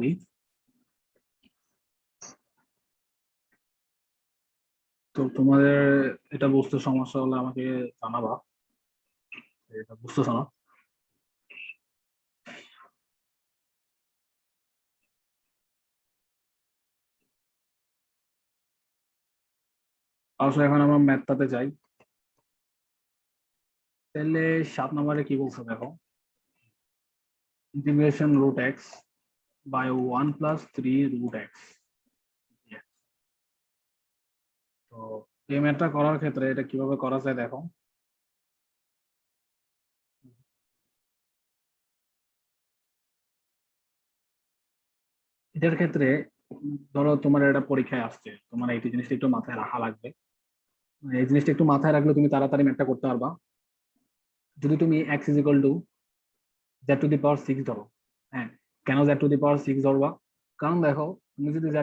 করি। তো তোমাদের এটা বুঝতে সমস্যা হলে আমাকে জানাবা, এটা বুঝতেছো না। আসলে এখন আমরা ম্যাথটাতে যাই। তাহলে 7 নম্বরে কি বলছো দেখো, integration root x by 1+3 √x। তো এই ম্যাথটা করার ক্ষেত্রে এটা কিভাবে করা যায় দেখো। এটার ক্ষেত্রে ধরো তোমার একটা পরীক্ষায় আসছে, তোমার এই জিনিসটা একটু মাথায় রাখা লাগবে। এই জিনিসটা একটু মাথায় রাখলে তুমি তাড়াতাড়ি ম্যাথটা করতে পারবা। যদি তুমি x z⁴ ধরো, হ্যাঁ, কেন z⁴ ধরবা? কারণ দেখো, তুমি যদি z⁴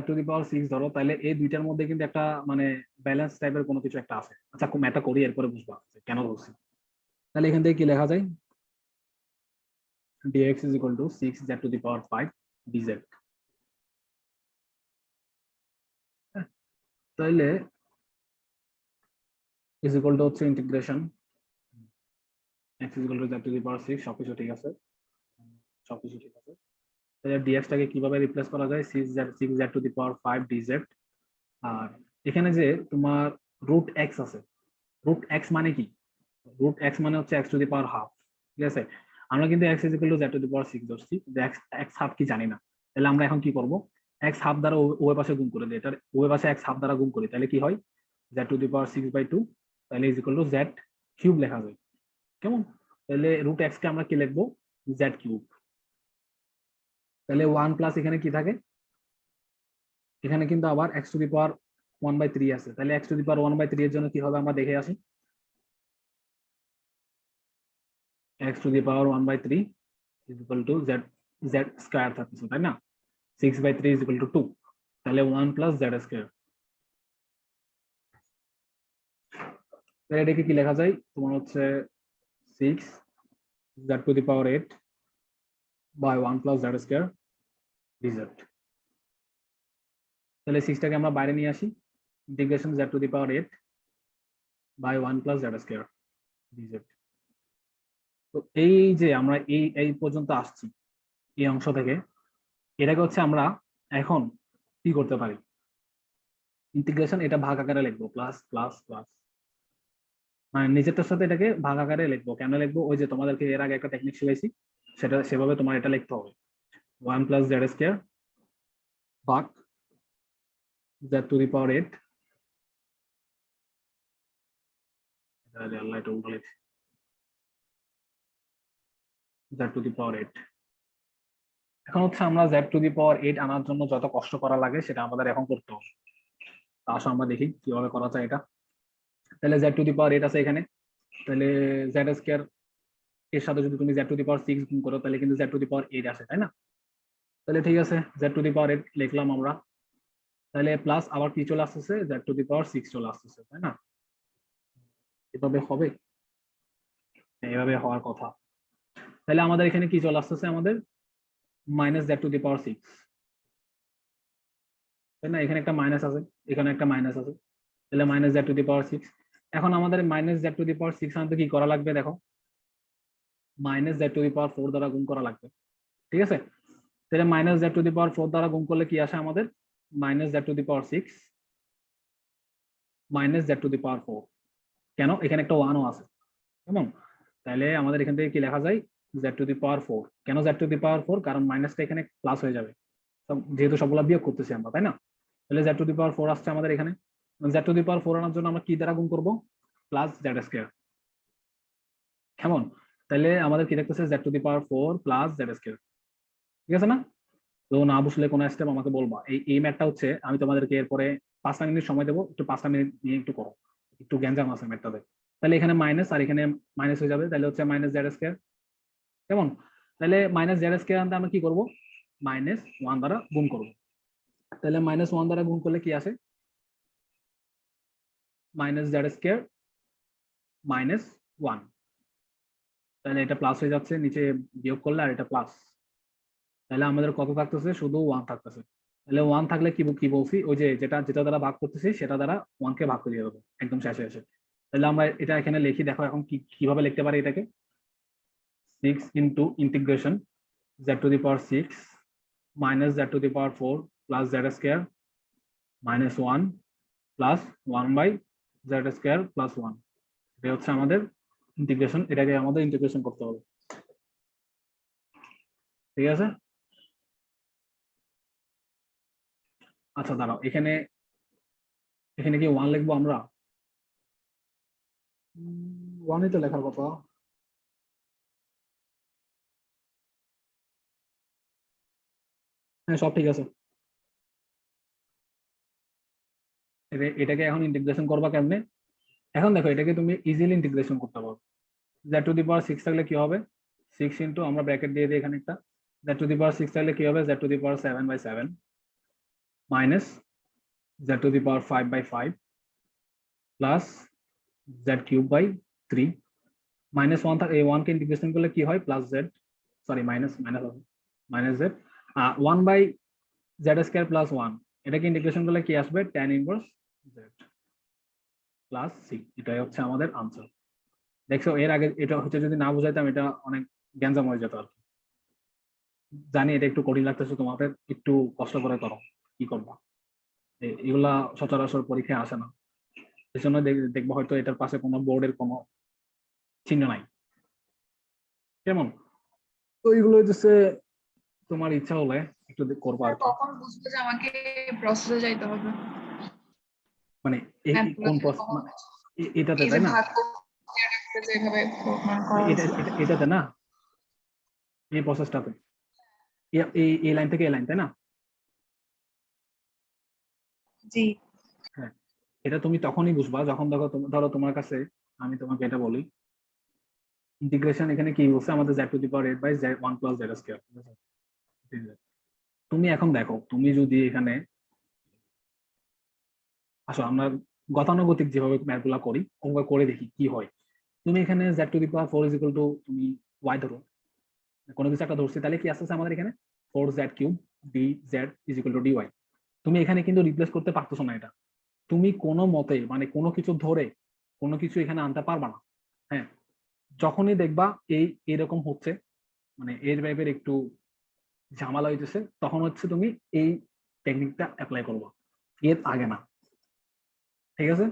ধরো তাহলে এই দুইটার মধ্যে কিন্তু একটা মানে ব্যালেন্স টাইপের কোনো কিছু একটা আছে। আচ্ছা, ম্যাথটা করি এরপরে বুঝবা যে কেন ধরছি। তাহলে এখান থেকে কি লেখা যায়, dx = 6z⁵ dz। তাহলে হচ্ছে ইন্টিগ্রেশন x z⁵, সবকিছু ঠিক আছে, সবকিছু ঠিক আছে। তাহলে dx টাকে কিভাবে রিপ্লেস করা যায়, 6z⁵ dz। আর এখানে যে তোমার রুট এক্স আছে, রুট এক্স মানে কি? রুট এক্স মানে হচ্ছে x⁻²। ঠিক আছে, আমরা কিন্তু x z⁴ ধরছি, এক্স হাফ কি জানি না। তাহলে আমরা এখন কি করব, এক্স হাফ দ্বারা উভয় পাশে গুণ করে দিই, এটার উভয় পাশে এক্স হাফ দ্বারা গুণ করি, তাহলে কি হয় z⁻6/2, তাহলে z³ লেখা যায়। কেমন? তাহলে রুট এক্স কে আমরা কি লিখবো, z³। তাহলে 1+ এখানে কি থাকে, এখানে কিন্তু আবার x⁻1/3 আছে, তাহলে x⁻1/3 এর জন্য কি হবে আমরা দেখে আসি। x⁻1/3 z² থাকতেছে, তাই না? 6/3 = 2, তাহলে 1+z²। এটাকে কি লেখা যায়, তোমার হচ্ছে 6z⁸ বাই 1+z² dz। তাহলে 6টাকে আমরা বাইরে নিয়ে আসি, integration z⁸ by 1+z² dz। তো এই যে আমরা এই এই পর্যন্ত আসছি, এই অংশ থেকে, এটাকে হচ্ছে আমরা এখন কি করতে পারি, ইন্টিগ্রেশন এটা ভাগ আকারে লিখবো, প্লাস প্লাস প্লাস, মানে নিজেরটার সাথে এটাকে ভাগ আকারে লিখবো। কেন লিখবো, ওই যে তোমাদেরকে এর আগে একটা টেকনিক শিখাইছি, সেটা সেভাবে তোমার এটা লিখতে হবে। 1+z² ভাগ z⁸ আল্লাহ, এটা উল্টো লিখছি, z⁸ এখন হচ্ছে আমরা z⁸ আনার জন্য যত কষ্ট করা লাগে সেটা আমাদের এখন করতে হবে। আসো আমরা দেখি কিভাবে করা যায় এটা। তাহলে z⁸ আছে এখানে, তাহলে z² এর সাথে যদি তুমি z⁶ গুণ করো তাহলে কিন্তু z⁸ আসে, তাই না? তাহলে ঠিক আছে, z⁸ লিখলাম আমরা। তাহলে প্লাস আবার কি চলে আসতেছে, z⁶ চলে আসতেছে, তাই না? এভাবে হবে, এভাবে হওয়ার কথা। তাহলে আমাদের এখানে কি চলে আসতেছে, আমাদের -z⁶, তাই না? এখানে একটা মাইনাস আছে, এখানে একটা মাইনাস আছে, তাহলে -z⁶। এখন আমাদের -z⁶ আনতে কি করা লাগবে দেখো, -z⁴ দ্বারা গুণ করা লাগবে। ঠিক আছে, তাহলে -z⁴ দ্বারা গুণ করলে কি আসে আমাদের, -z⁶ -z⁴। কেন, এখানে একটা 1ও আছে, কেমন? তাহলে আমাদের এখান থেকে কি লেখা যায়, z⁴। কেন z⁴? কারণ মাইনাসটা এখানে প্লাস হয়ে যাবে, যেহেতু সবগুলা বিয়োগ করতেছি আমরা, তাই না? তাহলে z⁴ আসছে আমাদের এখানে। z⁴ আনার জন্য আমরা কি দ্বারা গুণ করবো, +z²। কেমন? তাহলে আমাদের কি দেখতেছে, z⁴ +z²। ঠিক আছে না? তো না বুঝলে কোনো স্টেপ আমাকে বলবা। এই ম্যাথটা হচ্ছে আমি তোমাদেরকে এরপরে 5টা মিনিট সময় দেবো, একটু 5টা মিনিট নিয়ে একটু করো, একটু গ্যাঞ্জাম আছে ম্যাথটাতে। তাহলে এখানে মাইনাস আর এখানে মাইনাস হয়ে যাবে, তাহলে হচ্ছে -z²। কেমন? তাহলে -z² আনতে আমরা কি করবো, -1 দ্বারা গুণ করবো। তাহলে -1 দ্বারা গুণ করলে কি আসে, -z² -1। তাহলে এটা প্লাস হয়ে যাচ্ছে, নিচে বিয়োগ করলে আর এটা প্লাস। তাহলে আমাদের কত থাকতেছে, শুধু 1 থাকতেছে। তাহলে 1 থাকলে কি কি বলছি, ওই যে যেটা যেটা দ্বারা ভাগ করতেছি সেটা দ্বারা 1 কে ভাগ করে দিয়ে দেবো একদম শেষে এসে। তাহলে আমরা এটা এখানে লিখি, দেখো এখন কিভাবে লিখতে পারি এটাকে। 6 into integration z⁴ minus z⁴ plus z² minus 1 plus 1/z² plus 1। এটা হচ্ছে আমাদের ইন্টিগ্রেশন, এটাকে আমাদের ইন্টিগ্রেশন করতে হবে। ঠিক আছে, আচ্ছা দাঁড়াও, এখানে এখানে কি 1 লিখবো আমরা? 1ই তো লেখার কথা। হ্যাঁ, সব ঠিক আছে। এটাকে এখন ইন্টিগ্রেশন করবা কেমনে? এখন দেখো, এটাকে তুমি ইজিলি ইন্টিগ্রেশন করতে পারো। z⁴ থাকলে কি হবে, 6 ইন্টু, আমরা ব্র্যাকেট দিয়ে দিই এখানে একটা, z⁴ থাকলে কি হবে, z⁴ 7/7 minus z⁵5/5 plus z³ 3 minus 1 এই 1 কে ইন্টিগ্রেশন করলে কি হয়, plus Z, sorry minus minus minus Z 1/z² plus 1, এটাকে ইন্টিগ্রেশন করলে কি আসবে, tan−1 z প্লাস সি। এটাই হচ্ছে আমাদের আনসার। দেখছো, এর আগে এটা হচ্ছে যদি না বুঝাইতাম এটা অনেক গ্যাঞ্জাম হয়ে যেত আর কি। জানি এটা একটু কঠিন লাগতেছে তোমাদের, একটু কষ্ট করে করো, কি করবা, এগুলা সচরাচর পরীক্ষায় আসে না। এই জন্য দেখবো হয়তো এটার পাশে কোনো বোর্ডের কোনো চিহ্ন নাই, কেমন। তো এইগুলো হচ্ছে তোমার ইচ্ছা হলে একটু করবা আর কি। কখন বুঝবো যে আমাকে প্রসেসে যাইতে হবে? মানে কোন এটাতে, এই যে তাই না? ভাগ করতে যেভাবে করা এটা হয়েছিল। এটাতে না, এই প্রসেসটাতে, এই লাইন থেকে এই লাইন, তাই না? জি। হ্যাঁ, এটা তুমি তখনই বুঝবা যখন ধরো তোমার কাছে, আমি তোমাকে এটা বলি, ইন্টিগ্রেশন এখানে কি বলছে আমাদের z⁴ 1 + z²। তুমি এখন দেখো, তুমি যদি এখানে আসো, আমরা গতানুগতিক যেভাবে ম্যাথগুলা করি ওভাবে করে দেখি কি হয়। তুমি এখানে z⁴ তুমি y ধরো, কোনো কিছু একটা ধরছি, তাহলে কি আসতেছে আমাদের এখানে 4z³ dz dy। তুমি এখানে কিন্তু রিপ্লেস করতে পারতেছো না এটা, তুমি কোনো মতে মানে কোনো কিছু ধরে কোনো কিছু এখানে আনতে পারবা না। হ্যাঁ, যখনই দেখবা এরকম হচ্ছে, মানে এর টাইপের একটু ঝামেলা হইতেছে, তখন হচ্ছে তুমি এই টেকনিকটা অ্যাপ্লাই করবো, এর আগে না। ঠিক আছে।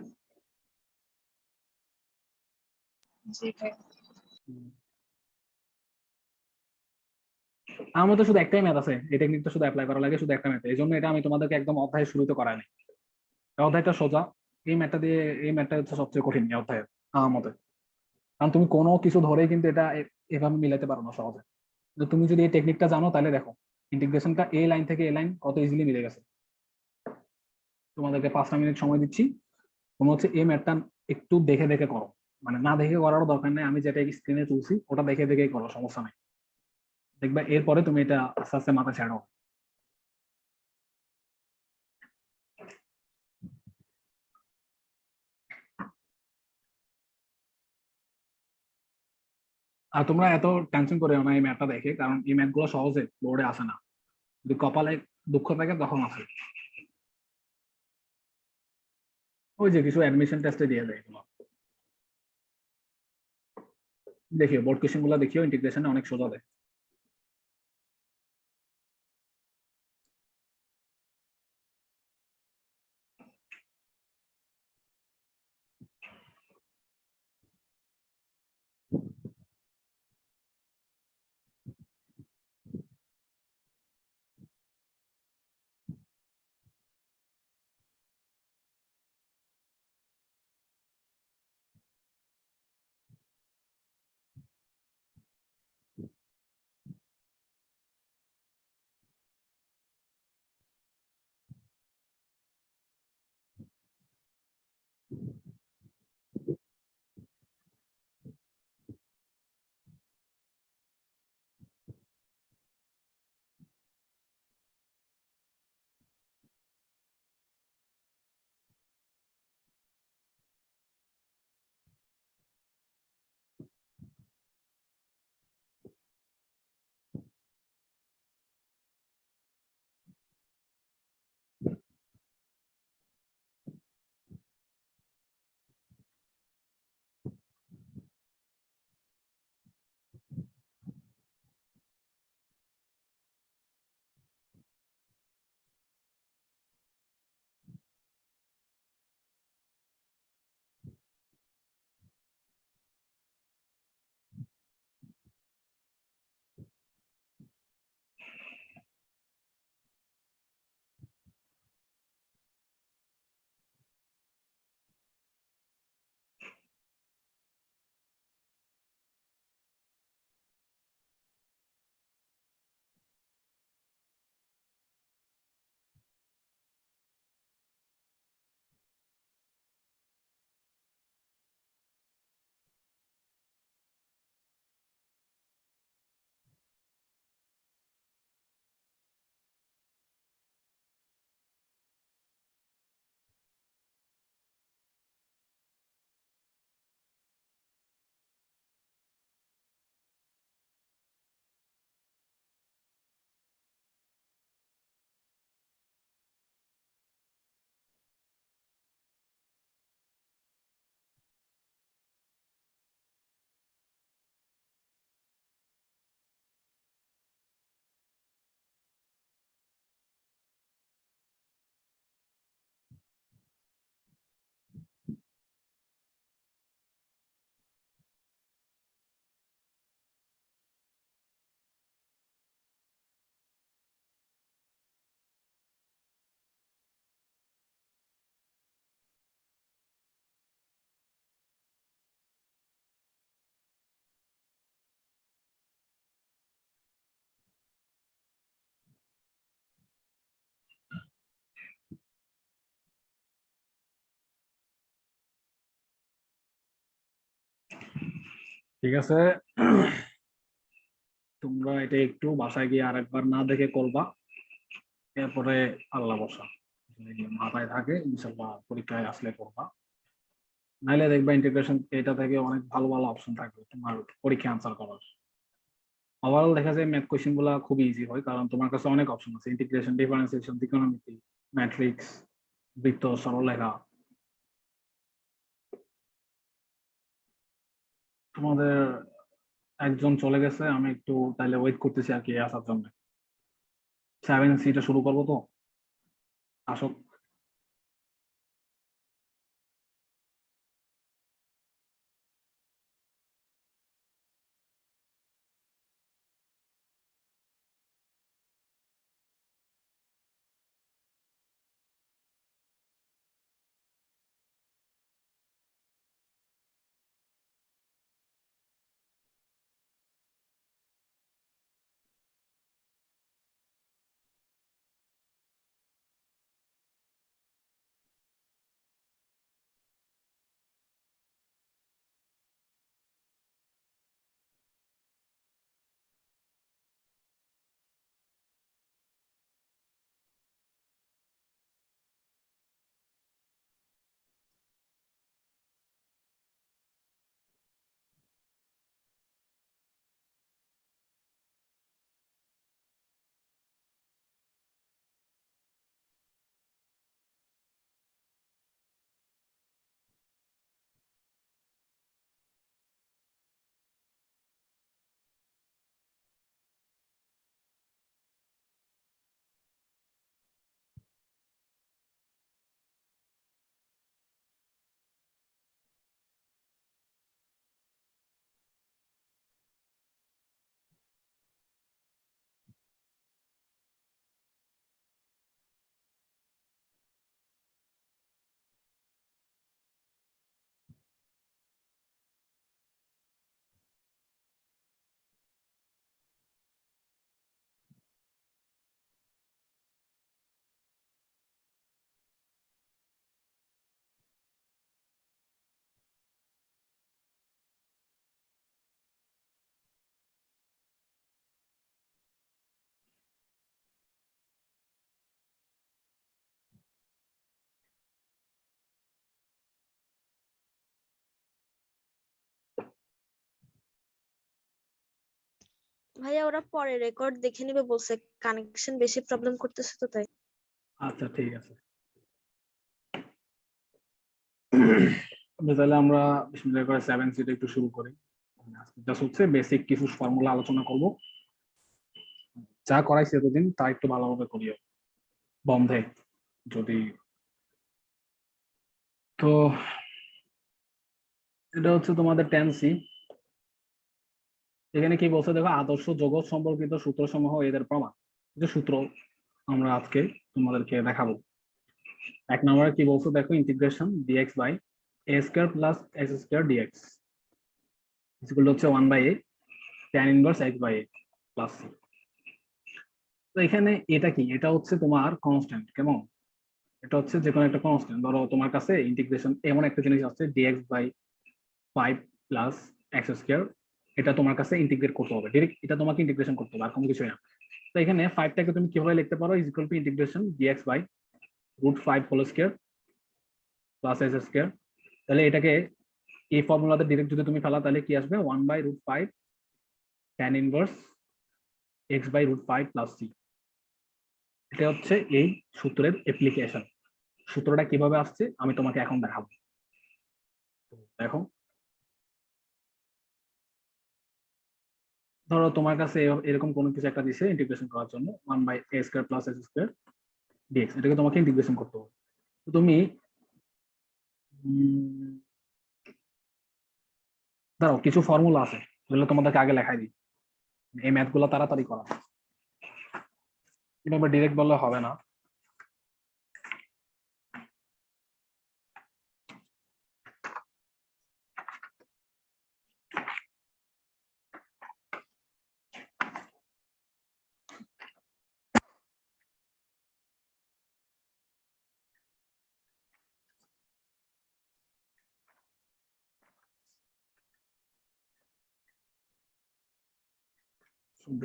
জি ভাই। আমার তো শুধু একটাই ম্যাথ আছে, এই টেকনিকটা শুধু অ্যাপ্লাই করা লাগে, শুধু একটা ম্যাথ, এই জন্য এটা আমি তোমাদেরকে একদম অধ্যায়ের শুরুতে করাই নাই। অধ্যায়টা সোজা, এই ম্যাথটা হচ্ছে সবচেয়ে কঠিন এই অধ্যায়ের আমার মতে। কারণ তুমি কোনো কিছু ধরেই কিন্তু এটা এভাবে মিলাতে পারো না সহজে। তুমি যদি এই টেকনিকটা জানো তাহলে দেখো, ইন্টিগ্রেশনটা এই লাইন থেকে এই লাইন কত ইজিলি মিলে গেছে। তোমাদেরকে 5টা মিনিট সময় দিচ্ছি, তোমরা হচ্ছে এই ম্যাথটা একটু দেখে দেখে করো, মানে না দেখে করারও দরকার নেই, আমি যেটা স্ক্রিনে তুলছি ওটা দেখে দেখেই করো, সমস্যা নেই। দেখবা এরপরে তুমি এটা আস্তে আস্তে মাথা ছাড়ো। আর তোমরা এত টেনশন করে না এই ম্যাথটা দেখে, কারণ এই ম্যাথ গুলো সহজে বোর্ডে আসে না, যদি কপালে দুঃখ থাকে তখন আসে। ওই যে কিছু অ্যাডমিশন টেস্টে দিয়ে দেয় এগুলো, দেখিও বোর্ড কোশ্চেন গুলো, দেখিও ইন্টিগ্রেশনে অনেক সোজা দেয়। ঠিক আছে, তোমরা এটা একটু বাসায় গিয়ে আরেকবার না দেখে করবা, এরপরে আল্লাহ বসা যদি মাথায় থাকে ইনশাল্লাহ পরীক্ষায় আসলে করবা। নাইলে দেখবা ইন্টিগ্রেশন এটা থেকে অনেক ভালো ভালো অপশন থাকবে তোমার পরীক্ষা আনসার করার। ওভারঅল দেখা যায় ম্যাথ কোশ্চেন গুলা খুবই ইজি হয়, কারণ তোমার কাছে অনেক অপশন আছে, ইন্টিগ্রেশন, ডিফারেন্সিয়েশন, ত্রিকোণমিতি, ম্যাট্রিক্স, বৃত্ত, সরলরেখা। তোমাদের একজন চলে গেছে, আমি একটু তাইলে ওয়েট করতেছি আর কি আসার জন্য। 7C শুরু করবো তো, আসো। ভাইয়া ওরা পরে রেকর্ড দেখে নেবে বলছে, কানেকশন বেশি প্রবলেম করতেছে তো তাই। আচ্ছা ঠিক আছে, তাহলে আমরা বিসমিল্লাহ করে 7C একটু শুরু করি। জাস্ট হচ্ছে বেসিক কিছু ফর্মুলা আলোচনা করব, যা করাইছি এতদিন তা একটু ভালোভাবে করিও বন্ধে যদি। তো এটা হচ্ছে তোমাদের 10C। এখানে কি বলছে দেখো, আদর্শ জগৎ সম্পর্কিত সূত্র সমূহ এদের প্রমাণ। যে সূত্র আমরা আজকে তোমাদেরকে দেখাবো। এক নম্বরে কি বলছে দেখো, integration dx by a square plus x square dx equal হচ্ছে 1/a tan inverse x by a plus c। তো এখানে এটা কি, এটা হচ্ছে তোমার কনস্ট্যান্ট, কেমন? এটা হচ্ছে যে কোনো একটা কনস্ট্যান্ট। ধরো তোমার কাছে ইন্টিগ্রেশন এমন একটা জিনিস আছে dx by 5 plus x square, এটা তোমার কাছে ইন্টিগ্রেট করতে হবে ডিরেক্ট, এটা তোমাকে ইন্টিগ্রেশন করতে হবে আর কোনো কিছু না। তো এখানে 5টাকে তুমি কিভাবে লিখতে পারো, is equal to integration dx by √5 whole square plus x square. তাহলে এটাকে এই ফর্মুলাতে ডিরেক্ট যদি তুমি ফেলা, তাহলে কি আসবে, 1/√5 tan inverse x by √5 plus c. এটা হচ্ছে এই সূত্রের অ্যাপ্লিকেশন। সূত্রটা কিভাবে আসছে আমি তোমাকে এখন দেখাবো। দেখো, ধরো তোমার কাছে এরকম কোনো কিছু একটা দিছে ইন্টিগ্রেশন করার জন্য 1/a² প্লাস s² dx, এটাকে তোমাকে ইন্টিগ্রেশন করতে হবে। তো তুমি ধরো কিছু ফর্মুলা আছে যেগুলো তোমাদেরকে আগে লেখাই দিই, এই ম্যাথ গুলো তাড়াতাড়ি করা, এটা ডিরেক্ট বললে হবে না। তোমাদের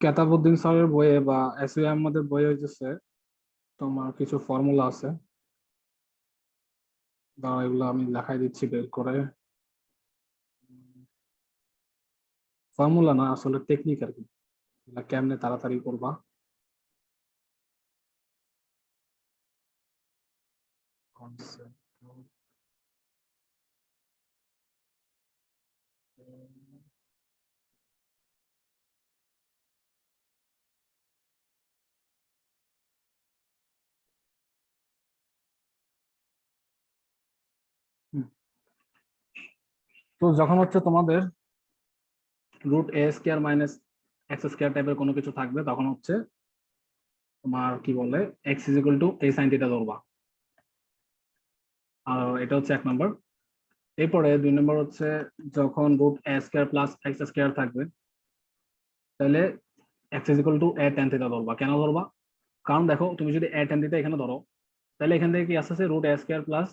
কেতাবউদ্দিন স্যারের বইয়ে বা এসইউ আমাদের বইয়ে হইতেছে তোমার কিছু ফর্মুলা আছে, দাঁড়া এগুলো আমি লেখাই দিচ্ছি বের করে। ফর্মুলা না, আসলে টেকনিক আর কি, এগুলা কেমনে তাড়াতাড়ি করবা। তো যখন হচ্ছে তোমাদের root a square minus x square টাইপের কোনো কিছু থাকবে, তখন হচ্ছে তোমার কি বলে x is equal to a sine theta ধরবা। আর এটা হচ্ছে 1 নম্বর। এরপরে 2 নম্বর হচ্ছে যখন root a square plus x square থাকবে, তাহলে x is equal to A tan theta ধরবা। কেন ধরবা? কারণ দেখো, তুমি যদি এ ট্যান থিটা এখানে ধরো, তাহলে এখান থেকে কি আসছে root a square plus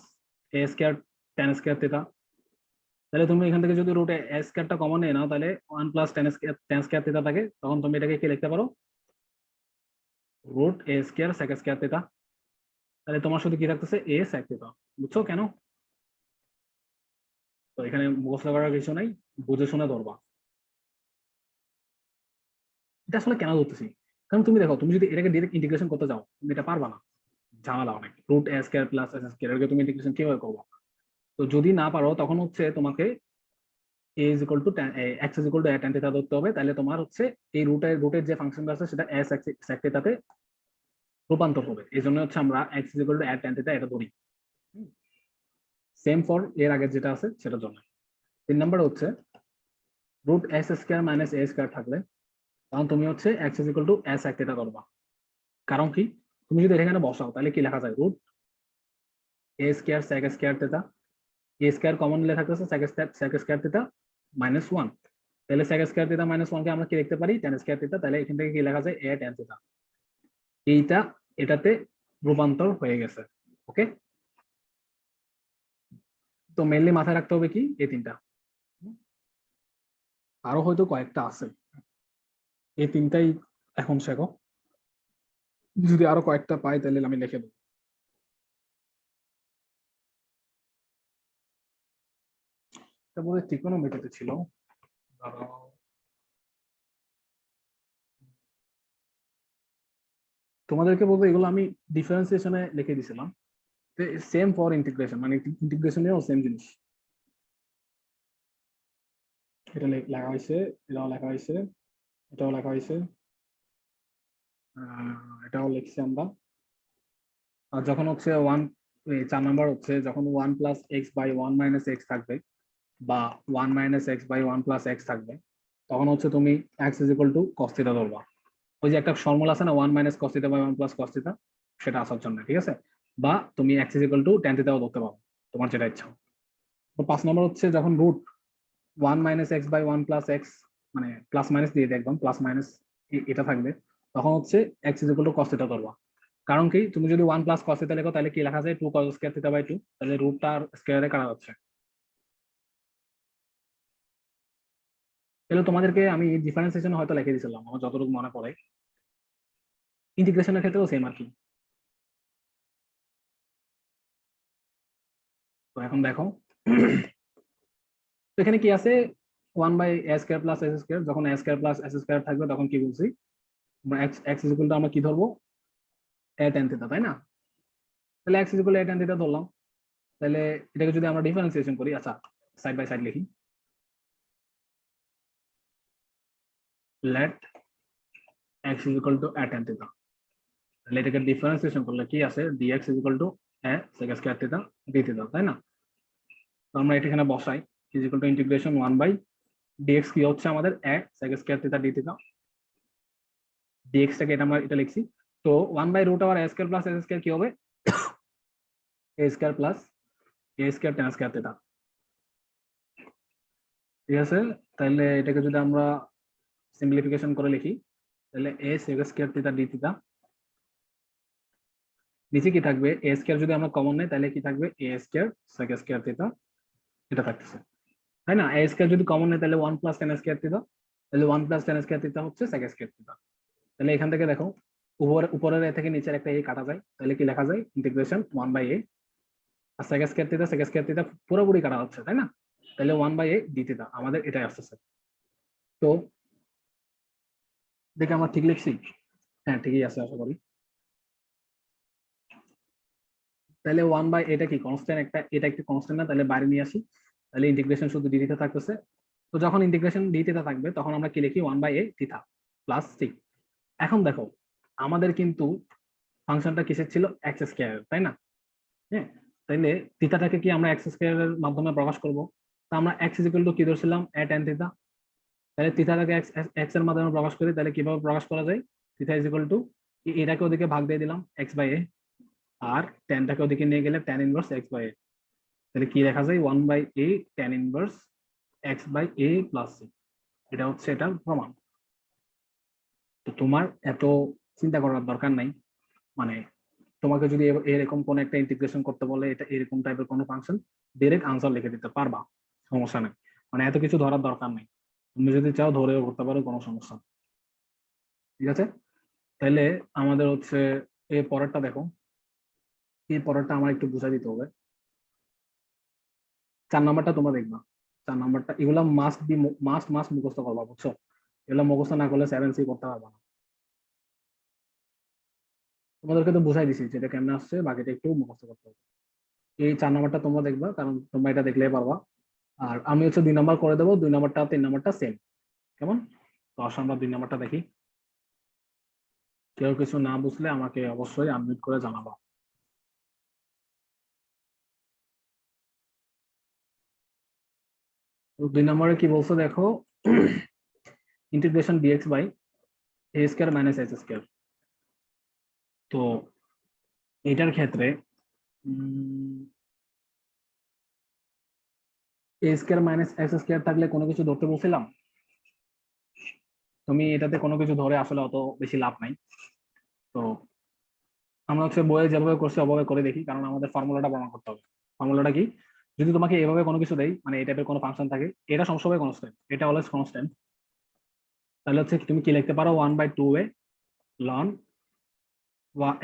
A square tan square theta. তাহলে তুমি এখান থেকে যদি রুট এ স্কয়ারটা কমন নিয়ে নাও, তাহলে 1 প্লাস ট্যান স্কয়ার থিটা থাকে, তখন তুমি এটাকে কি লিখতে পারো, root a square sec square theta. তাহলে তোমার শুধু কি থাকতেছে এ সেক থিটা। বুঝছো কেন? তো এখানে মুখস্থ করার কিছু নাই, বুঝে শুনে ধরবা। এটা আসলে কেন ধরতেছি, কারণ তুমি দেখো, তুমি যদি এটাকে ডাইরেক্ট ইন্টিগ্রেশন করতে যাও, তুমি এটা পারবা না, ঝামেলা অনেক। Root a square plus s square এটাকে তুমি ইন্টিগ্রেশন কিভাবে করবো? তো যদি না পারো, তখন হচ্ছে তোমাকে a is equal to x is equal to tan theta ধরতে হবে। তাহলে তোমার হচ্ছে এই রুটের যে ফাংশনটা আছে সেটা এস সেক থিটাতে রূপান্তর হবে। এই জন্য হচ্ছে আমরা x is equal to tan theta এটা ধরি। সেম ফর এর আগে যেটা আছে সেটার জন্য। 3 নাম্বার হচ্ছে root s square minus a square থাকলে, তখন তুমি হচ্ছে x is equal to s sec theta ধরবা। কারণ কি, তুমি যদি এখানে বসাও, তাহলে কি লেখা যায়, root a square sec square theta, A square common নিলে থাকতেছে সেক স্কয়ার থিটা মাইনাস 1। তাহলে সেক স্কয়ার থিটা মাইনাস 1 কে আমরা কি লিখতে পারি, tan স্কয়ার থিটা। তাহলে এখান থেকে কি লেখা যায়, এ tan থিটা। এইটা এটাতে রূপান্তর হয়ে গেছে। ওকে, তো মেইনলি মাথায় রাখতে হবে কি এই তিনটা, আরো হয়তো কয়েকটা আছে, এই তিনটাই এখন শেখো। যদি আরো কয়েকটা পাই তাহলে আমি লিখে দেবো। তারপরে ত্রিকোণমিতিতে ছিল, তোমাদেরকে বলবো এগুলো আমি ডিফারেন্সিয়েশনে লিখে দিছিলাম, সেম ফর ইন্টিগ্রেশন, মানে ইন্টিগ্রেশনেও সেম জিনিস। এটা লেখা হয়েছে, এটাও লেখা হয়েছে, এটাও লেখা হয়েছে, এটাও লিখছি আমরা। আর যখন হচ্ছে 4 নাম্বার হচ্ছে যখন 1 plus x by 1 minus x থাকবে, বা 1 minus x by 1 plus x থাকবে, তখন হচ্ছে তুমি x is equal to cos theta ধরবা। ওই যে একটা ফর্মুলা আছে না, 1 minus cos theta by 1 plus cos theta, সেটা আসার জন্য, ঠিক আছে। বা তুমি x is equal to tan থিটাও ধরতে পারো, তোমার যেটা ইচ্ছা। তো 5 নম্বর হচ্ছে যখন root 1 minus x by 1 plus x, মানে প্লাস মাইনাস দিয়ে একদম প্লাস মাইনাস এটা থাকবে, তখন হচ্ছে x is equal to cos theta ধরবা। কারণ কি, তুমি যদি 1 প্লাস কস থিটা লেখো, তাহলে কি লেখা যায়, 2 কস স্কয়ার থিটা বাই 2। তাহলে রুটটা আর স্কয়ারে কাটা যাচ্ছে। তাহলে তোমাদেরকে আমি ডিফারেন্সিয়েশন হয়তো লিখে দিয়েছিলাম, আমার যতটুকু মনে পড়ে। ইন্টিগ্রেশনের ক্ষেত্রেও সেম আর কি। তো এখন দেখো, তো এখানে কি আছে, 1 by a square plus s square. যখন a square plus s square থাকবে, তখন কি বলছি, আমরা x x is equal to আমরা কি ধরবো, এ tan থিটা, তাই না? তাহলে x is equal to a tan theta ধরলাম। তাহলে এটাকে যদি আমরা ডিফারেন্সিয়েশন করি, আচ্ছা সাইড বাই সাইড লিখি, let x is equal to a tan theta. তাহলে এটাকে ডিফারেন্সিয়েশন করলে কি আছে, dx is equal to a sec square theta d theta, তাই না? তো আমরা এটা এখানে বসাই, is equal to integration 1 by dx কি হচ্ছে আমাদের a sec square theta d theta. dx টাকে এটা আমরা এটা লিখছি। তো 1 by root over a square plus s square কি হবে, a square plus a square tan square theta. ঠিক আছে, তাহলে এটাকে যদি আমরা সিম্পলিফিকেশন করে লিখি তাহলে a sec square theta d theta, নিচে কি থাকবে a স্কয়ার যদি আমরা কমন নেই তাহলে কি থাকবে a square sec square theta, এটা থাকতেছে তাই না। a স্কয়ার যদি কমন নেই তাহলে 1 প্লাস tan স্কয়ার থিটা, তাহলে 1 প্লাস tan স্কয়ার থিটা হচ্ছে sec স্কয়ার থিটা। তাহলে এখান থেকে দেখো উপরের a থেকে নিচের একটা a কাটা যায়, তাহলে কি লেখা যায় ইন্টিগ্রেশন 1/a, আর sec স্কয়ার থিটা পুরোপুরি কাটা হচ্ছে তাই না, তাহলে 1/a d থিটা আমাদের এটাই আসছে। তো দেখে আমরা ঠিক লিখছি, হ্যাঁ ঠিকই আছে আশা করি। তাহলে 1/a এটা কি কনস্ট্যান্ট, এটা একটা কনস্ট্যান্ট না, তাহলে বাইরে নিয়ে আসি, তাহলে ইন্টিগ্রেশন শুধু d থিটা থাকতেছে। তো যখন ইন্টিগ্রেশন d থিটা থাকবে তখন আমরা কি লিখি 1/a থিটা প্লাস c। এখন দেখো আমাদের কিন্তু ফাংশনটা কিসের ছিল x স্কয়ার তাই না, হ্যাঁ তাইলে থিটাটাকে কি আমরা x স্কয়ারের মাধ্যমে প্রকাশ করব, তো আমরা x কি ধরছিলাম tan থিটা, তাহলে থিটাটাকে x এর মাধ্যমে প্রকাশ করি, তাহলে কিভাবে প্রকাশ করা যায়, থিটা এটাকে ওদিকে ভাগ দিয়ে দিলাম x/a, আর ট্যানটাকে ওদিকে নিয়ে গেলে tan ইনভার্স x/a, তাহলে কি লেখা যায় 1/a tan inverse x/a plus c, এটা হচ্ছে এটার প্রমাণ। তো তোমার এত চিন্তা করার দরকার নাই, মানে তোমাকে যদি এরকম কোন একটা ইন্টিগ্রেশন করতে বলে এটা এরকম টাইপের কোনো ফাংশন, ডাইরেক্ট আনসার লিখে দিতে পারবা, সমস্যা নেই, মানে এত কিছু ধরার দরকার নেই, তুমি যদি চাও ধরেও করতে পারো, কোনো সমস্যা নেই। ঠিক আছে, তাহলে আমাদের হচ্ছে এই পরেরটা দেখো, এই পরেরটা আমার একটু বুঝা দিতে হবে। 4 নাম্বারটা তোমরা দেখবা, 4 নাম্বারটা এগুলা মাস্ট মুখস্থ করবা, বুঝছো, এগুলো মুখস্থ না করলে 7C করতে পারবা না। তোমাদেরকে তো বুঝাই দিছি যেটা কেমনে আসছে, বাকিটা একটু মুখস্থ করতে হবে। এই 4 নাম্বারটা তোমরা দেখবা, কারণ তোমরা এটা দেখলেই পারবা। আর আমি হচ্ছে 2 নাম্বার করে দেবো, 2 নাম্বারটা 3 নাম্বারটা সেম, কেমন। তো আসলে আমরা 2 নাম্বারটা দেখি, কেউ কিছু না বুঝলে আমাকে অবশ্যই আনমিউট করে জানাবা। তো 2 নম্বরে কি বলছো দেখো, integration dx by a square minus h square. তো এটার ক্ষেত্রে a square minus h square থাকলে কোনো কিছু ধরতে বলছিলাম, তুমি এটাতে কোনো কিছু ধরে আসলে অত বেশি লাভ নাই। তো আমরা হচ্ছে বইয়ে যেভাবে করছি ওভাবে করে দেখি, কারণ আমাদের ফর্মুলাটা প্রমাণ করতে হবে। ফর্মুলাটা কি, যদি তোমাকে এভাবে কোনো কিছু দেই, মানে এই টাইপের কোনো ফাংশন থাকে, এটা সবসময় কনস্ট্যান্ট, এটা অলওয়েজ কনস্ট্যান্ট, তাহলে হচ্ছে তুমি কি লিখতে পারো 1/2a ln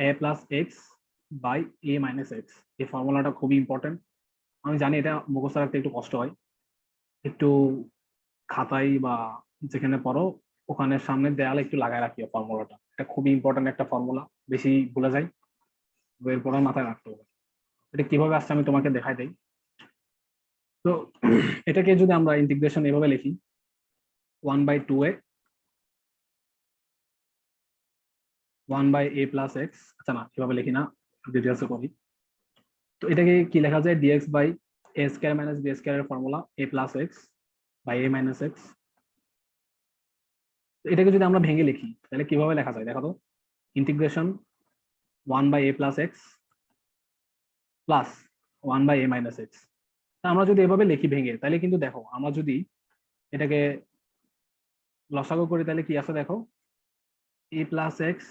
a plus x by a minus x. এই ফর্মুলাটা খুবই ইম্পর্টেন্ট, আমি জানি এটা মুখস্থ রাখতে একটু কষ্ট হয়, একটু খাতায় বা যেখানে পড়ো ওখানে সামনে দেয়ালে একটু লাগায় রাখিও ফর্মুলাটা, এটা খুবই ইম্পর্টেন্ট একটা ফর্মুলা, বেশি ভুলে যায়, বইয়ের পড়া মাথায় রাখতে হবে। এটা কিভাবে আসছে আমি তোমাকে দেখাই দেই। তো এটাকে যদি আমরা ইন্টিগ্রেশন এভাবে লিখি 1/2a 1/a প্লাস এক্স, আচ্ছা না এভাবে লিখি না, ডিটেলসে করি। তো এটাকে কি লেখা যায় dx by a square minus b square এর formula a plus x by a minus x. এটাকে যদি আমরা ভেঙে লিখি তাহলে কিভাবে লেখা যায় দেখো তো, integration 1/a plus x plus 1/a minus x. আমরা যদি এভাবে লিখি ভেঙে, তাহলে কিন্তু দেখো আমরা যদি এটাকে লসাগু করি তাহলে কি আছে দেখো, a plus x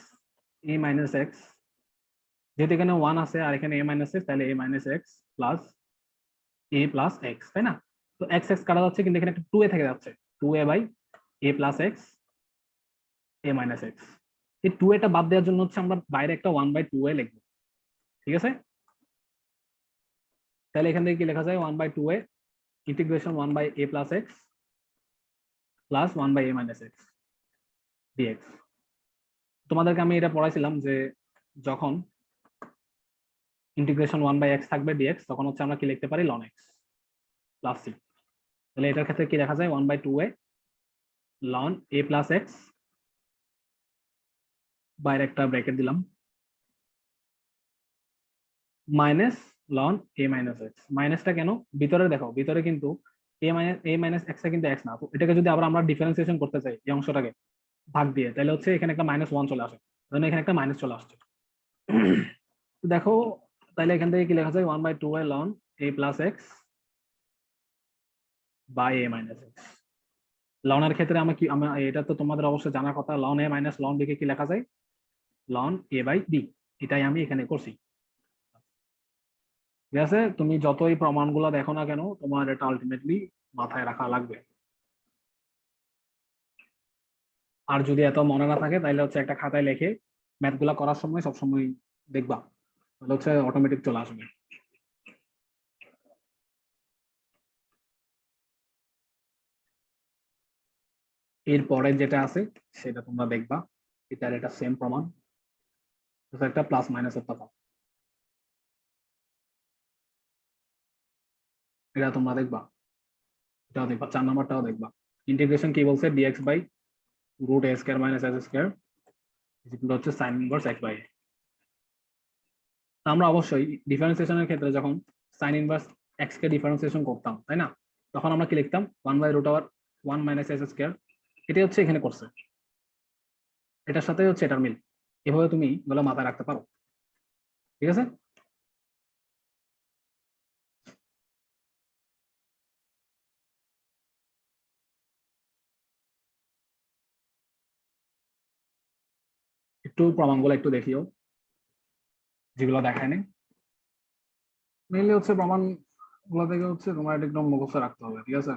a minus x, যেহেতু এখানে 1 আছে আর এখানে a মাইনাস এক্স, তাহলে a minus x plus a plus x, তাই না। তো এক্স এক্স কাটা যাচ্ছে, কিন্তু এখানে একটা 2a থেকে যাচ্ছে, 2a by a plus x a minus x. এই 2a টা বাদ দেওয়ার জন্য হচ্ছে আমরা বাইরে একটা 1/2a লিখবো, ঠিক আছে। তাহলে এখান থেকে কি লেখা যায় 1/2a integration 1/a plus x plus 1/a minus x dx. তোমাদেরকে আমি এটা পড়াইছিলাম যে যখন ইন্টিগ্রেশন 1/x থাকবে ডিএক্স, তখন হচ্ছে আমরা কি লিখতে পারি ln x প্লাস c। তাহলে এটার ক্ষেত্রে কি লেখা যায় 1/2a ln a plus x, বাইরে একটা ব্র্যাকেট দিলাম, minus ln a minus x. মাইনাসটা কেন, ভিতরে দেখো ভিতরে কিন্তু a মাইনাস এক্স কিন্তু x না, তো এটাকে যদি আবার আমরা ডিফারেন্সিয়েশন করতে চাই এই অংশটাকে ভাগ দিয়ে, তাহলে হচ্ছে এখানে একটা -1 চলে আসে, তাহলে এখানে একটা মাইনাস চলে আসছে। দেখো তাহলে এখান থেকে কি লেখা যায় 1/2a ln a plus x by a minus x. লনের ক্ষেত্রে এটা তো তোমাদের অবশ্যই জানার কথা, ln a minus ln b কে কি লেখা যায়, লন এ বাই বি। এটাই আমি এখানে করছি। ঠিক আছে, তুমি যতই প্রমাণগুলো দেখো না কেন তোমার এটা আলটিমেটলি মাথায় রাখা লাগবে। আর যদি এত মনে না থাকে তাহলে হচ্ছে একটা খাতায় লিখে ম্যাথ গুলা করার সময় সবসময় দেখবা, তাহলে হচ্ছে অটোমেটিক চলে আসবে। এরপরে যেটা আছে সেটা তোমরা দেখবা, এটার এটা সেম প্রমাণ, একটা প্লাস মাইনাসের তফাৎ। এটা তোমরা দেখবা, এটাও দেখবা, 4 নম্বরটাও দেখবা। ইন্টিগ্রেশন কি বলছে, dx by root a square minus s square যেগুলো হচ্ছে সাইন ইনভার্স এক্স বাই। আমরা অবশ্যই ডিফারেন্সিয়েশনের ক্ষেত্রে যখন সাইন ইনভার্স এক্স কে ডিফারেন্সিয়েশন করতাম, তাই না, তখন আমরা কি লিখতাম, 1/√1 মাইনাস এস স্কয়ার। এটাই হচ্ছে এখানে করছে, এটার সাথে হচ্ছে এটার মিল। এভাবে তুমি এগুলো মাথায় রাখতে পারো। ঠিক আছে, একটু প্রমাণগুলো একটু দেখিও, যেগুলো দেখায়নি। মেইনলি হচ্ছে প্রমাণ গুলো থেকে হচ্ছে তোমার এটা একদম মুখস্থ রাখতে হবে। ঠিক আছে,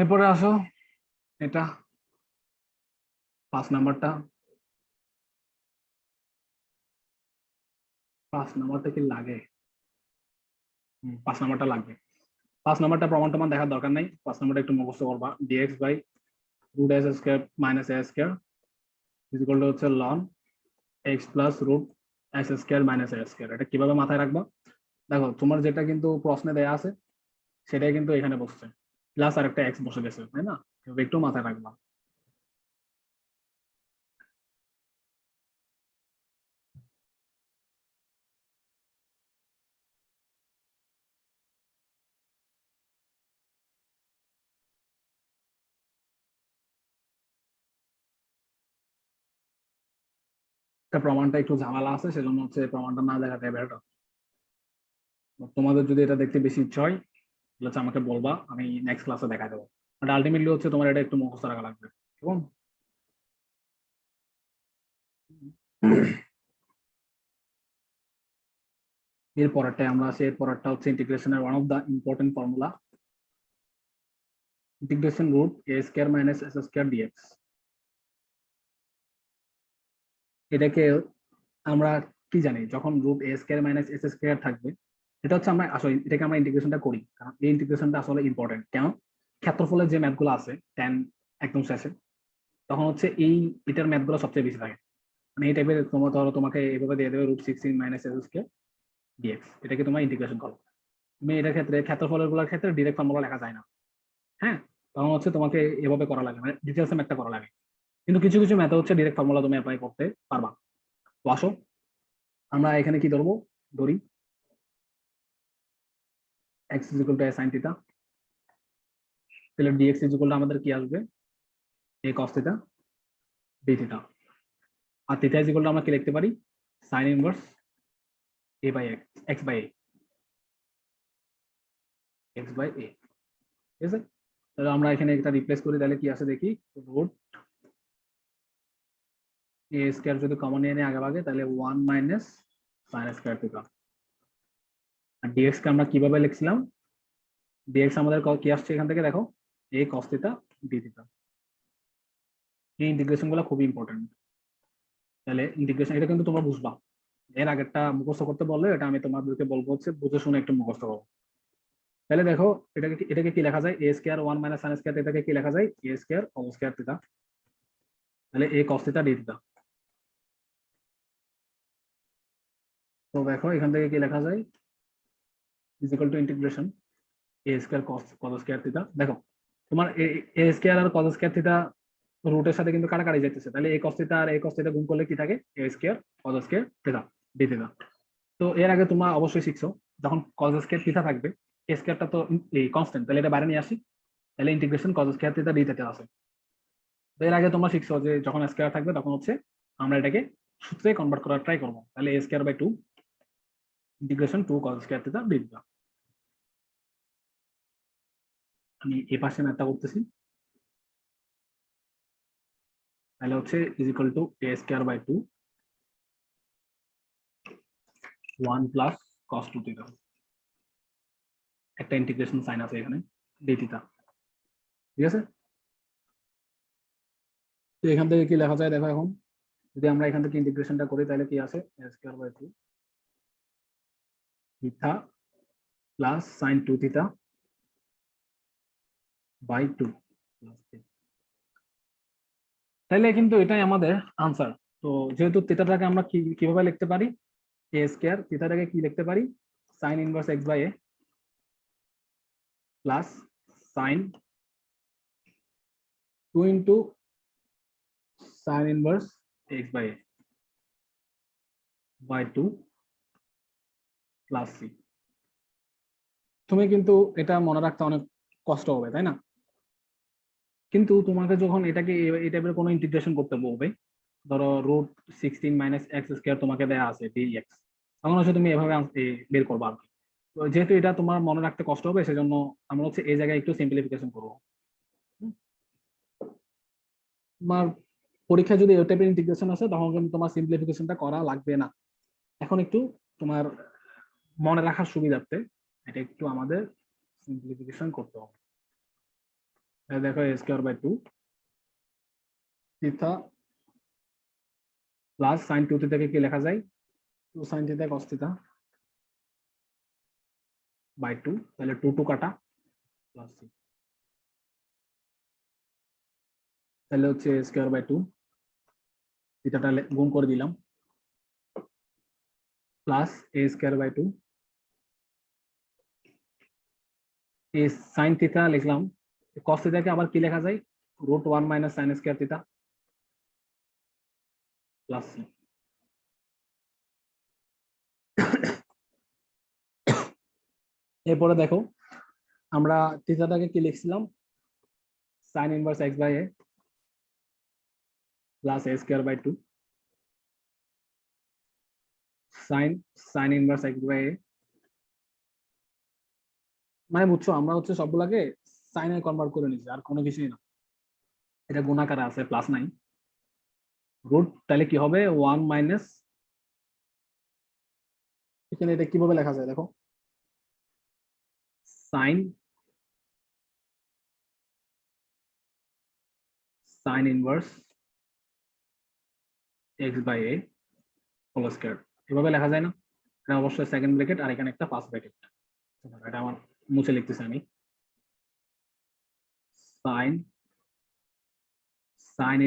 এরপরে আসো এটা 5 নাম্বারটা। 5 নাম্বারটা কি লাগে? 5 নাম্বারটা লাগবে। 5 নাম্বারটা প্রমাণ টমান দেখার দরকার নাই, 5 নাম্বারটা একটু মুখস্থ করবা। Dx by root s square minus a square is equal to হচ্ছে ln x plus root s square minus a square. এটা কিভাবে মাথায় রাখবা, দেখো তোমার যেটা কিন্তু প্রশ্নে দেয়া আছে সেটাই কিন্তু এখানে বসছে, প্লাস আর একটা এক্স বসে গেছে, তাই না, একটু মাথায় রাখবা। প্রমাণটা একটু ঝামেলা আছে, সেজন্য হচ্ছে প্রমাণটা না দেখাতে বেটার। তোমাদের যদি এটা দেখতে বেশি ইচ্ছা হয় তাহলে হচ্ছে আমাকে বলবা, আমি নেক্সট ক্লাসে দেখা দেবো। বাট আলটিমেটলি হচ্ছে তোমার এটা একটু মুখস্থ রাখা লাগবে। এবং এর পরেরটাই আমরা আছি, এর পরেরটা হচ্ছে ইন্টিগ্রেশনের one of the important formula, integration root a square minus s square dx. এটাকে আমরা কি জানি, যখন root a square minus s square থাকবে, এটা হচ্ছে আমরা আসলে এটাকে আমরা ইন্টিগ্রেশনটা করি, কারণ এই ইন্টিগ্রেশনটা আসলে ইম্পর্টেন্ট। কেন, ক্ষেত্রফলের যে ম্যাথগুলো আছে টেন একদম শেষে, তখন হচ্ছে এটার ম্যাথগুলো সবচেয়ে বেশি থাকে। মানে এই টাইপের তোমার ধরো তোমাকে এভাবে দিয়ে দেবে √16 মাইনাস এস স্কয়ার ডিএক্স, এটাকে তোমার ইন্টিগ্রেশন করো। তুমি এটার ক্ষেত্রে ক্ষেত্রফলের গুলোর ক্ষেত্রে ডিরেক্ট ফর্মুলা লেখা যায় না, হ্যাঁ, তখন হচ্ছে তোমাকে এভাবে করা লাগে, মানে ডিটেলস ম্যাথটা করা লাগে। কিন্তু কিছু কিছু ম্যাথ হচ্ছে ডিরেক্ট ফর্মুলা তুমি অ্যাপ্লাই করতে পারবা। তো আসো আমরা এখানে কি ধরবো, ধরি x is equal to a sine theta, তাহলে ডিএক্স ইজ ইকুয়াল টু আমাদের কি আসবে, a cos theta d theta. আর থিটা ইজ ইকুয়াল টু আমরা কি লিখতে পারি, sine inverse a by x, x by a, x by a. ঠিক আছে, তাহলে আমরা এখানে একটা রিপ্লেস করি, তাহলে কি আসে দেখি, রুট এ স্কয়ার যদি কমন নিয়ে নেই আগে ভাগে, তাহলে 1 মাইনাস সাইন স্কয়ার থিটা। আর ডিএক্স কে আমরা কিভাবে লিখছিলাম, ডিএক্স আমাদের কি আসছে এখান থেকে দেখো, এ কস থিটা ডি থিটা। এই ইন্টিগ্রেশন গুলো খুবই ইম্পর্টেন্ট। তাহলে ইন্টিগ্রেশন এটা কিন্তু তোমরা বুঝবা, এর আগেরটা মুখস্থ করতে বললে এটা আমি তোমাদেরকে বলবো হচ্ছে বুঝে শুনে একটু মুখস্থ করো। তাহলে দেখো এটাকে কি লেখা যায়, এ স্কয়ার 1 মাইনাস সাইন স্কয়ার থিটাকে কি লেখা যায়, এ স্কয়ার হোল স্কয়ার থিটা, তাহলে এ কস থিটা ডি থিটা। তো দেখো এখান থেকে কি লেখা যায়, is equal to integration A square cos square theta. দেখো তোমার এ স্কয়ার আর কস স্কয়ার থিটা রুটের সাথে কিন্তু কাটাকাটি যাইতেছে, তাহলে এ কস থিটা আর এ কস থিটা গুণ করলে কি থাকে, a square cos square theta d theta. তো এর আগে তোমরা অবশ্যই শিখছো, যখন কস স্কয়ার থিটা থাকবে, এ স্কয়ারটা তো এই কনস্ট্যান্ট, তাহলে এটা বাইরে নিয়ে আসি, তাহলে ইন্টিগ্রেশন কস স্কয়ার থিটা ডি থিটা আছে। তো এর আগে তোমরা শিখছো যে যখন স্কয়ার থাকবে তখন হচ্ছে আমরা এটাকে সূত্রে কনভার্ট করার ট্রাই করবো, তাহলে a square by 2 integration 2 cos square theta d theta. আমি এই পাশে ম্যাথটা করতেছি, তাহলে হচ্ছে is equal to a square by 2 1 plus cos 2 theta, একটা ইন্টিগ্রেশন সাইন আছে এখানে d থিটা, ঠিক আছে। তো এখান থেকে কি লেখা যায় দেখো, এখন যদি আমরা এখান থেকে ইন্টিগ্রেশনটা করি তাহলে কি আছে a square by 2 theta plus sin 2 theta by 2, তাহলে কিন্তু এটাই আমাদের আনসার। তো যেহেতু থিটাটাকে আমরা কিভাবে লিখতে পারি, a স্কয়ার, থিটাটাকে কি লিখতে পারি, sin inverse x by a plus sin 2 into sin inverse x by a by 2 plus c। তুমি কিন্তু এটা মনে রাখতে অনেক কষ্ট হবে, তাই না? কিন্তু তোমাকে যখন এটাকে এই টাইপের কোনো ইন্টিগ্রেশন করতে বলবে, ধরো √16 মাইনাস এক্স স্কয়ার তোমাকে দেয়া আছে dx, তখন হচ্ছে তুমি এভাবে বের করবা আর কি। তো যেহেতু এটা তোমার মনে রাখতে কষ্ট হবে, সেজন্য আমরা হচ্ছে এই জায়গায় একটু সিম্পলিফিকেশন করবো। তোমার পরীক্ষা যদি এই টাইপের ইন্টিগ্রেশন আছে তখন কিন্তু তোমার সিম্পলিফিকেশনটা করা লাগবে না। এখন একটু তোমার মনে রাখার সুবিধার্থে এটা একটু আমাদের সিম্পলিফিকেশন করতে হবে। দেখো a square by 2 theta plus sin 2 থিটাকে কি লেখা যায়, 2 sin theta cos theta by 2, তাহলে 2 2 কাটা প্লাস c, তাহলে হচ্ছে a স্কয়ার বাই 2 থিটাটা গুণ করে দিলাম plus a square by 2 a sin theta লিখলাম, cos থিটাকে আবার কি লেখা যায়, √1 minus sin square theta plus c। এরপরে দেখো আমরা থিটাটাকে কি লিখছিলাম, sin inverse x by a plus a square by 2 sin inverse x by a, মানে বুঝছো আমরা হচ্ছে সবগুলাকে সাইনে কনভার্ট করে নিচ্ছি, আর কোনো কিছুই না। এটা গুণাকারে আছে প্লাস নাই, রুট, তাহলে কি হবে 1 মাইনাস, এখানে এটা কিভাবে লেখা যায় দেখো, sin inverse x by a whole square, এভাবে লেখা যায় না? এটা অবশ্যই সেকেন্ড ব্র্যাকেট আর এখানে একটা ফার্স্ট ব্র্যাকেট, এটা আমার মুছে লিখতেছি আমি, sin